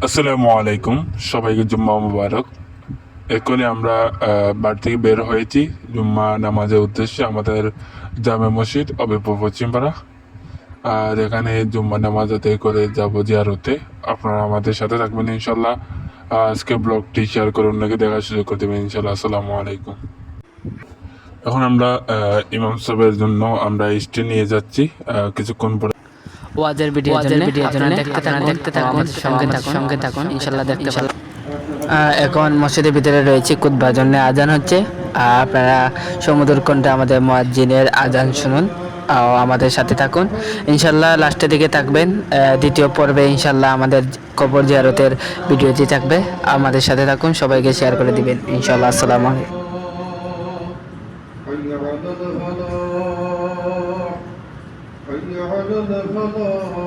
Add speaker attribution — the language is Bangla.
Speaker 1: আসসালামু আলাইকুম, সবাইকে জুম্মা মুবারক। এখনই আমরা বাড়ি থেকে বের হয়েছি জুম্মা নামাজের উদ্দেশ্যে আমাদের জামে মসজিদ অবিপুর পশ্চিমপাড়া। আর এখানে জুম্মা নামাজ আদায় করে যাবো জিয়ারতে। আপনারা আমাদের সাথে থাকবেন ইনশাল্লাহ। আজকে ব্লগটি শেয়ার করে অন্যকে দেখার সুযোগ করে দেবেন ইনশাল্লাহ। আসসালামু আলাইকুম। এখন আমরা ইমাম সাহেবের জন্য আমরা স্টে নিয়ে যাচ্ছি কিছুক্ষণ পরে।
Speaker 2: ওয়াজের ভিডিওর জন্য দেখতে থাকুন সঙ্গে থাকুন ইনশাআল্লাহ দেখতে পাবেন। এখন মসজিদের ভিতরে রয়েছে খুতবার জন্য আজান হচ্ছে। আপনারা সমুদ্র কণ্ঠে আমাদের মুয়াজ্জিনের আজান শুনুন। আমাদের সাথে থাকুন ইনশাআল্লাহ, লাস্টের দিকে থাকবেন। দ্বিতীয় পর্বে ইনশাআল্লাহ আমাদের কবর জিয়ারতের ভিডিওটি থাকবে। আমাদের সাথে থাকুন, সবাইকে শেয়ার করে দিবেন ইনশাআল্লাহ। আসসালামু আলাইকুম।
Speaker 3: حي على الفلاح